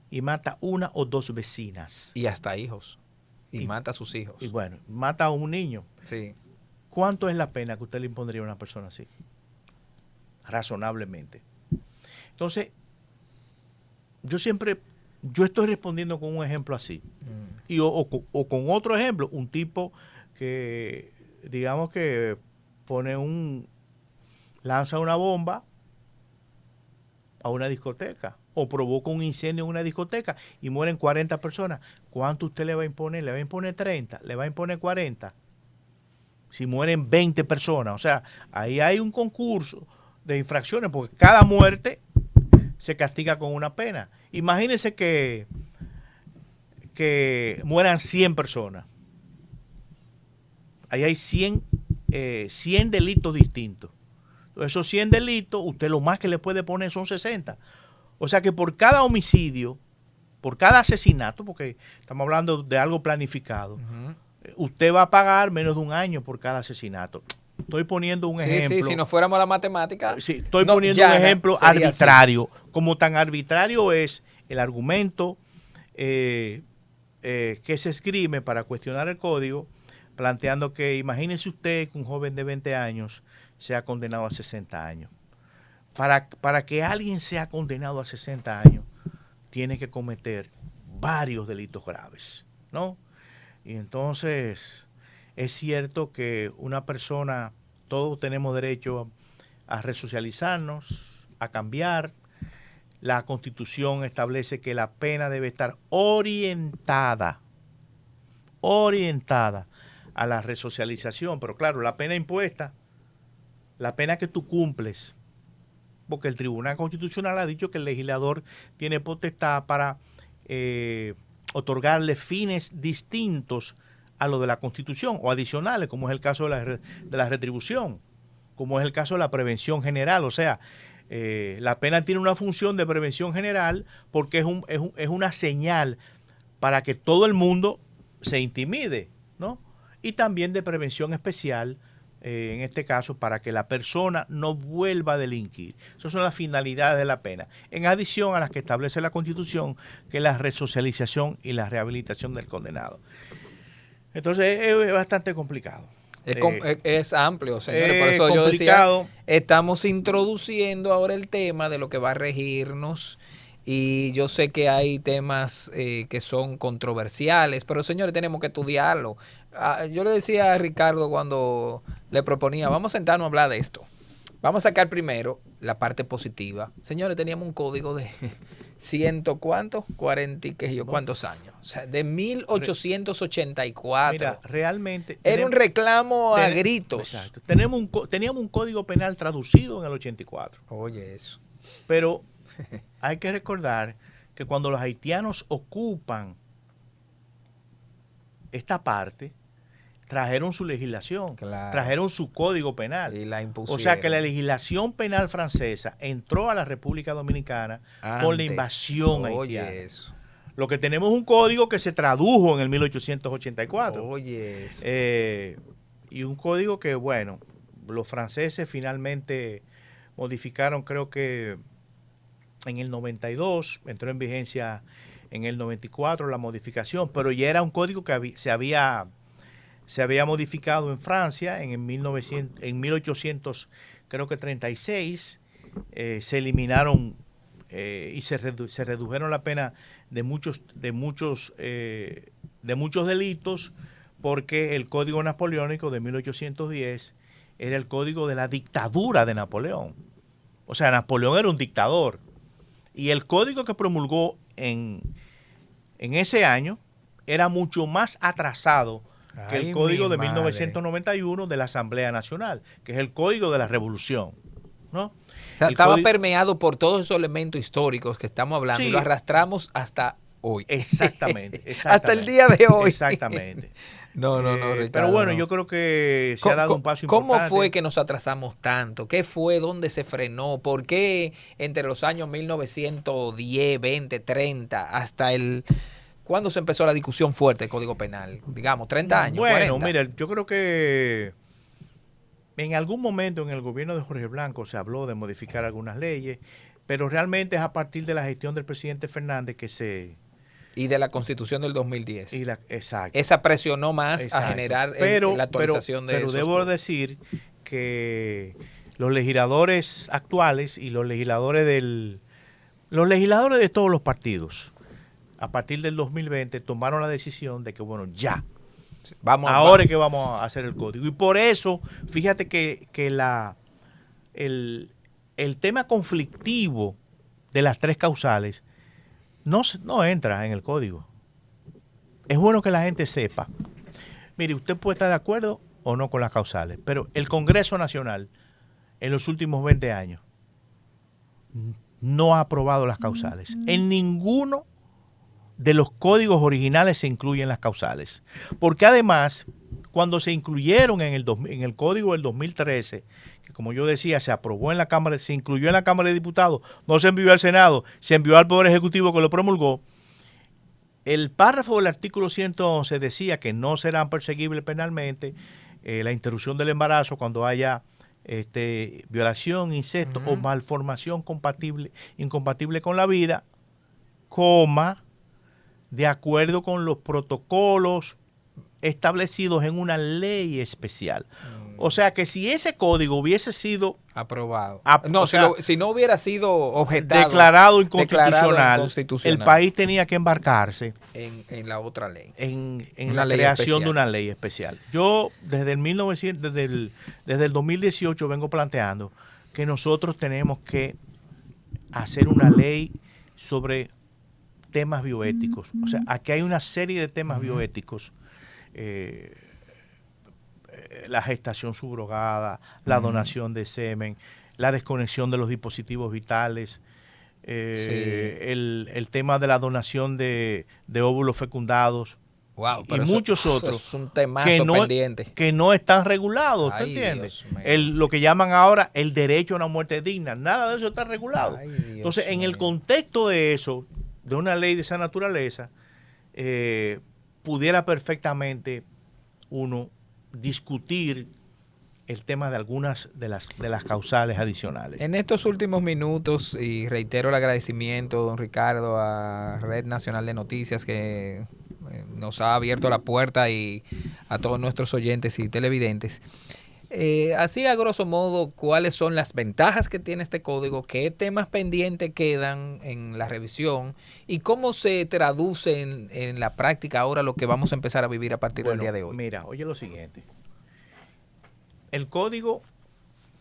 y mata 1 o 2 vecinas. Y hasta hijos. Y mata a sus hijos. Y bueno, mata a un niño. Sí. ¿Cuánto es la pena que usted le impondría a una persona así? Razonablemente. Entonces, yo estoy respondiendo con un ejemplo así. O con otro ejemplo, un tipo que, digamos que lanza una bomba a una discoteca o provoca un incendio en una discoteca y mueren 40 personas. ¿Cuánto usted le va a imponer? ¿Le va a imponer 30? ¿Le va a imponer 40? Si mueren 20 personas. O sea, ahí hay un concurso de infracciones porque cada muerte se castiga con una pena. Imagínense que mueran 100 personas. Ahí hay 100 delitos distintos. Esos 100 delitos, usted lo más que le puede poner son 60. O sea que por cada homicidio, por cada asesinato, porque estamos hablando de algo planificado, usted va a pagar menos de 1 año por cada asesinato. Estoy poniendo un ejemplo. Sí, si no fuéramos a la matemática. Sí, estoy poniendo un ejemplo arbitrario. Así. Como tan arbitrario es el argumento que se esgrime para cuestionar el código, planteando que imagínese usted que un joven de 20 años sea condenado a 60 años. Para que alguien sea condenado a 60 años, tiene que cometer varios delitos graves, ¿no? Y entonces es cierto que una persona, todos tenemos derecho a resocializarnos, a cambiar. La Constitución establece que la pena debe estar orientada a la resocialización, pero claro, la pena impuesta, la pena que tú cumples, porque el Tribunal Constitucional ha dicho que el legislador tiene potestad para otorgarle fines distintos a lo de la Constitución o adicionales, como es el caso de la retribución, como es el caso de la prevención general. O sea, la pena tiene una función de prevención general porque es una señal para que todo el mundo se intimide, ¿no? Y también de prevención especial, en este caso, para que la persona no vuelva a delinquir. Esas son las finalidades de la pena, en adición a las que establece la Constitución, que es la resocialización y la rehabilitación del condenado. Entonces es bastante complicado. Es amplio, señores, por eso yo decía, estamos introduciendo ahora el tema de lo que va a regirnos. Y yo sé que hay temas que son controversiales, pero señores, tenemos que estudiarlo. Yo le decía a Ricardo cuando le proponía, vamos a sentarnos a hablar de esto. Vamos a sacar primero la parte positiva. Señores, teníamos un código de ¿cuántos? 40 y qué sé yo, ¿cuántos años? O sea, de 1884. Mira, realmente era un reclamo a gritos. Exacto. Teníamos un código penal traducido en el 84. Oye, eso. Pero hay que recordar que cuando los haitianos ocupan esta parte, trajeron su legislación, claro, trajeron su código penal. Y la impusieron. O sea que la legislación penal francesa entró a la República Dominicana con la invasión haitiana. Oye, eso. Lo que tenemos es un código que se tradujo en el 1884. Oye, eso. Y un código que, bueno, los franceses finalmente modificaron, creo que en el 92, entró en vigencia en el 94 la modificación, pero ya era un código que se había modificado en Francia en 1836, se eliminaron y se redujeron la pena de muchos delitos, porque el Código Napoleónico de 1810 era el código de la dictadura de Napoleón. O sea, Napoleón era un dictador. Y el código que promulgó en ese año era mucho más atrasado que el código de 1991 de la Asamblea Nacional, que es el código de la Revolución, ¿no? O sea, estaba permeado por todos esos elementos históricos que estamos hablando, sí, y lo arrastramos hasta hoy. Exactamente. Hasta el día de hoy. Exactamente. No, Ricardo, pero bueno, yo creo que se ha dado un paso importante. ¿Cómo fue que nos atrasamos tanto? ¿Qué fue? ¿Dónde se frenó? ¿Por qué entre los años 1910, 20, 30 hasta ¿cuándo se empezó la discusión fuerte del Código Penal? Digamos, 30 años, bueno, 40. Mira, yo creo que en algún momento en el gobierno de Jorge Blanco se habló de modificar algunas leyes, pero realmente es a partir de la gestión del presidente Fernández que se... Y de la Constitución del 2010. Exacto. Esa presionó más a generar la actualización de Pero debo decir que los legisladores actuales y los legisladores de todos los partidos, a partir del 2020, tomaron la decisión de que, bueno, ya, ahora es que vamos a hacer el código. Y por eso, fíjate que el tema conflictivo de las tres causales no entra en el código. Es bueno que la gente sepa. Mire, usted puede estar de acuerdo o no con las causales, pero el Congreso Nacional en los últimos 20 años no ha aprobado las causales. En ninguno de los códigos originales se incluyen las causales. Porque además, cuando se incluyeron en el código del 2013, que como yo decía, se aprobó en la Cámara, se incluyó en la Cámara de Diputados, no se envió al Senado, se envió al Poder Ejecutivo que lo promulgó, el párrafo del artículo 111 decía que no serán perseguibles penalmente la interrupción del embarazo cuando haya violación, incesto o malformación incompatible con la vida, de acuerdo con los protocolos establecidos en una ley especial. O sea que si ese código hubiese sido aprobado, no, si no hubiera sido objetado, declarado inconstitucional, el país tenía que embarcarse en la otra ley, en la creación de una ley especial. Yo desde el 2018 vengo planteando que nosotros tenemos que hacer una ley sobre temas bioéticos. O sea, aquí hay una serie de temas bioéticos. La gestación subrogada, la donación de semen, la desconexión de los dispositivos vitales, el tema de la donación de óvulos fecundados. Wow, y muchos otros es un temazo pendiente que no están regulados, ¿te entiendes? Lo que llaman ahora el derecho a una muerte digna, nada de eso está regulado. Entonces, en el contexto de eso, de una ley de esa naturaleza, pudiera perfectamente uno discutir el tema de algunas de las causales adicionales. En estos últimos minutos, y reitero el agradecimiento, don Ricardo, a Red Nacional de Noticias, que nos ha abierto la puerta, y a todos nuestros oyentes y televidentes. Así a grosso modo, ¿cuáles son las ventajas que tiene este código? ¿Qué temas pendientes quedan en la revisión? ¿Y cómo se traduce en la práctica ahora lo que vamos a empezar a vivir a partir del día de hoy? Mira, oye lo siguiente. El código,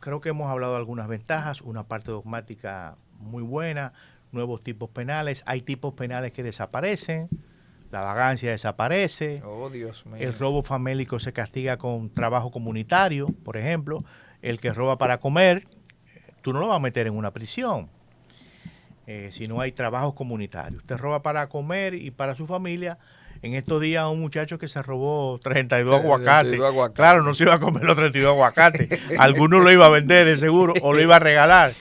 creo que hemos hablado de algunas ventajas, una parte dogmática muy buena, nuevos tipos penales, hay tipos penales que desaparecen, la vagancia desaparece, Dios mío. El robo famélico se castiga con trabajo comunitario, por ejemplo, el que roba para comer, tú no lo vas a meter en una prisión, si no hay trabajo comunitario. Usted roba para comer y para su familia. En estos días un muchacho que se robó 32 aguacates. Claro, no se iba a comer los 32 aguacates. Algunos lo iba a vender de seguro o lo iba a regalar.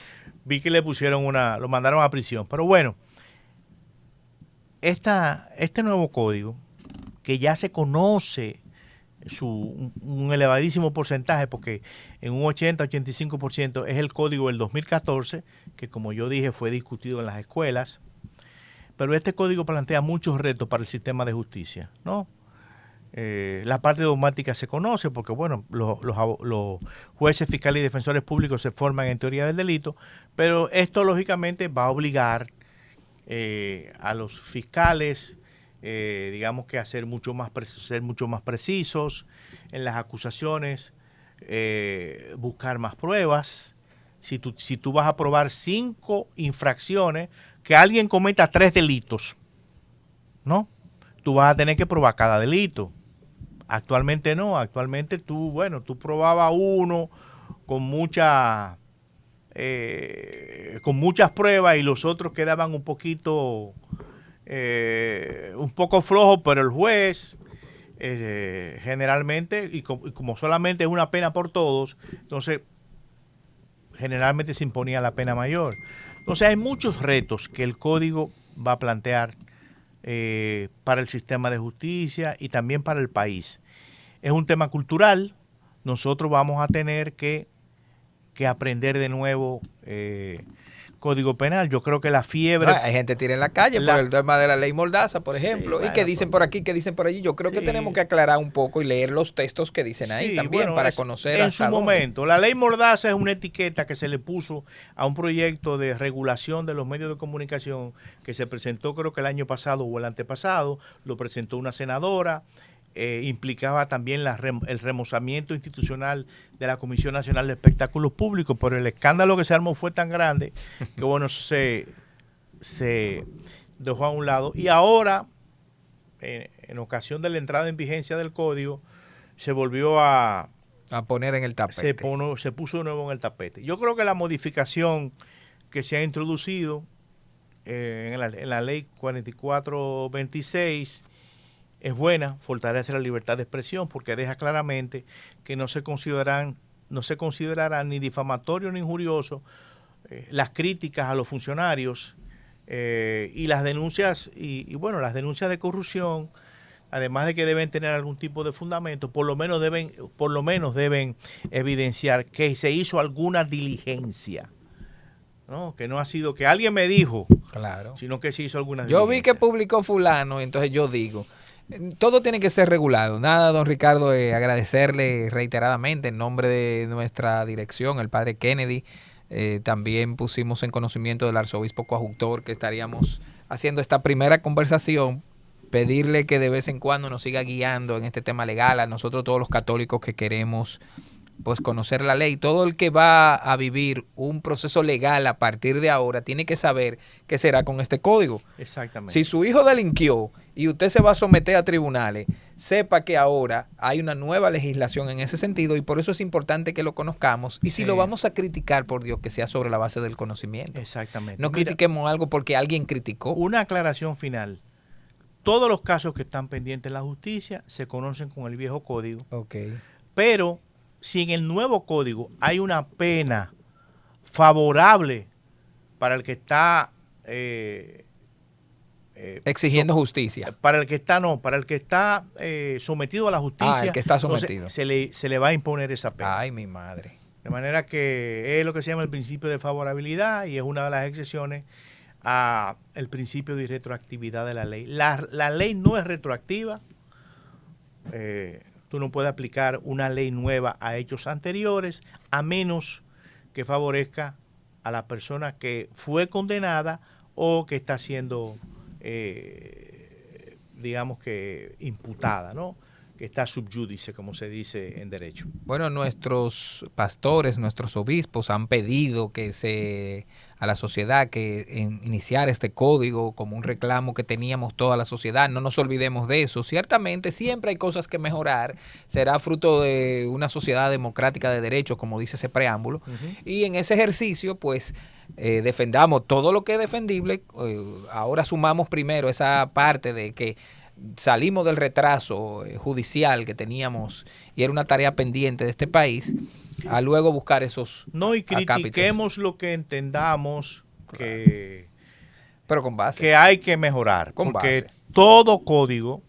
Vi que le pusieron lo mandaron a prisión. Pero bueno, este nuevo código, que ya se conoce un elevadísimo porcentaje, porque en un 80-85% es el código del 2014, que como yo dije fue discutido en las escuelas. Pero este código plantea muchos retos para el sistema de justicia, ¿no? La parte dogmática se conoce porque, bueno, los jueces, fiscales y defensores públicos se forman en teoría del delito, pero esto lógicamente va a obligar a los fiscales, digamos que a ser mucho más precisos en las acusaciones, buscar más pruebas. Si tú vas a probar 5 infracciones, que alguien cometa 3 delitos, ¿no? Tú vas a tener que probar cada delito. Actualmente no, actualmente tú probabas uno con muchas pruebas y los otros quedaban un poco flojos, pero el juez generalmente, y como solamente es una pena por todos, entonces generalmente se imponía la pena mayor. Entonces hay muchos retos que el código va a plantear para el sistema de justicia y también para el país. Es un tema cultural. Nosotros vamos a tener que aprender de nuevo Código Penal. Yo creo que la fiebre... hay gente tira en la calle por el tema de la ley Mordaza, por ejemplo, y que dicen por aquí, que dicen por allí. Yo creo que tenemos que aclarar un poco y leer los textos que dicen ahí también, para conocer en su momento. La ley Mordaza es una etiqueta que se le puso a un proyecto de regulación de los medios de comunicación que se presentó, creo que el año pasado o el antepasado, lo presentó una senadora. Implicaba también el remozamiento institucional de la Comisión Nacional de Espectáculos Públicos, pero el escándalo que se armó fue tan grande que bueno, se dejó a un lado. Y ahora, en ocasión de la entrada en vigencia del código, se volvió a poner en el tapete. Se puso de nuevo en el tapete. Yo creo que la modificación que se ha introducido en la ley 4426 es buena, fortalece la libertad de expresión porque deja claramente que no se considerarán ni difamatorio ni injurioso las críticas a los funcionarios y las denuncias las denuncias de corrupción, además de que deben tener algún tipo de fundamento, por lo menos deben evidenciar que se hizo alguna diligencia ¿no? Que no ha sido que alguien me dijo, Claro. sino que se hizo alguna Yo vi que diligencia. publicó fulano, entonces yo digo, todo tiene que ser regulado. Nada, don Ricardo, agradecerle reiteradamente en nombre de nuestra dirección, el padre Kennedy. También pusimos en conocimiento del arzobispo coadjutor que estaríamos haciendo esta primera conversación, pedirle que de vez en cuando nos siga guiando en este tema legal a nosotros todos los católicos que queremos pues conocer la ley. Todo el que va a vivir un proceso legal a partir de ahora tiene que saber qué será con este código. Exactamente. Si su hijo delinquió y usted se va a someter a tribunales, sepa que ahora hay una nueva legislación en ese sentido y por eso es importante que lo conozcamos. Y si lo vamos a criticar, por Dios, que sea sobre la base del conocimiento. Exactamente. No critiquemos algo porque alguien criticó. Una aclaración final. Todos los casos que están pendientes en la justicia se conocen con el viejo código. Okay. Pero si en el nuevo código hay una pena favorable para el que está exigiendo justicia. Para el que está sometido a la justicia. El que está sometido. Se le va a imponer esa pena. Ay, mi madre. De manera que es lo que se llama el principio de favorabilidad y es una de las excepciones a el principio de retroactividad de la ley. La ley no es retroactiva. Tú no puedes aplicar una ley nueva a hechos anteriores a menos que favorezca a la persona que fue condenada o que está siendo, digamos que, imputada, ¿no? Que está sub judice, como se dice en derecho. Bueno, nuestros pastores, nuestros obispos han pedido a la sociedad que iniciar este código como un reclamo que teníamos toda la sociedad. No nos olvidemos de eso. Ciertamente siempre hay cosas que mejorar. Será fruto de una sociedad democrática de derechos, como dice ese preámbulo. Y en ese ejercicio, pues, defendamos todo lo que es defendible. Ahora sumamos primero esa parte de que salimos del retraso judicial que teníamos y era una tarea pendiente de este país, a luego buscar esos y critiquemos acápites. Lo que entendamos pero con base, que hay que mejorar, con porque base. Todo código,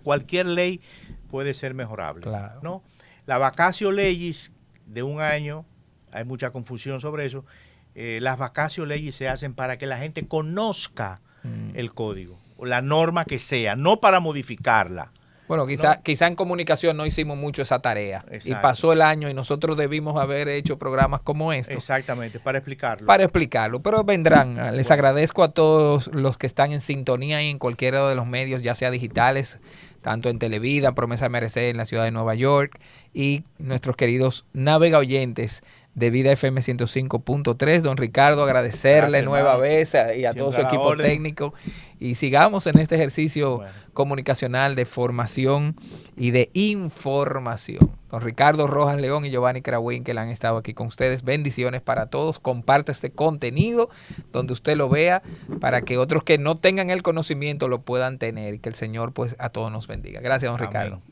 cualquier ley puede ser mejorable, claro. ¿no? La vacatio legis de un año, hay mucha confusión sobre eso. Las vacatio legis se hacen para que la gente conozca el código, o la norma que sea, no para modificarla. Bueno, quizá en comunicación no hicimos mucho esa tarea. Exacto. Y pasó el año y nosotros debimos haber hecho programas como estos. Exactamente, para explicarlo. Pero vendrán. Les agradezco a todos los que están en sintonía y en cualquiera de los medios, ya sea digitales, tanto en Televida, Promesa MRC en la ciudad de Nueva York, y nuestros queridos navega oyentes de Vida FM 105.3. Don Ricardo, agradecerle nueva vez y a todo su equipo técnico. Y sigamos en este ejercicio comunicacional de formación y de información. Don Ricardo Rojas León y Giovanni Krawin, que han estado aquí con ustedes. Bendiciones para todos. Comparte este contenido donde usted lo vea para que otros que no tengan el conocimiento lo puedan tener y que el Señor pues a todos nos bendiga. Gracias, don Ricardo.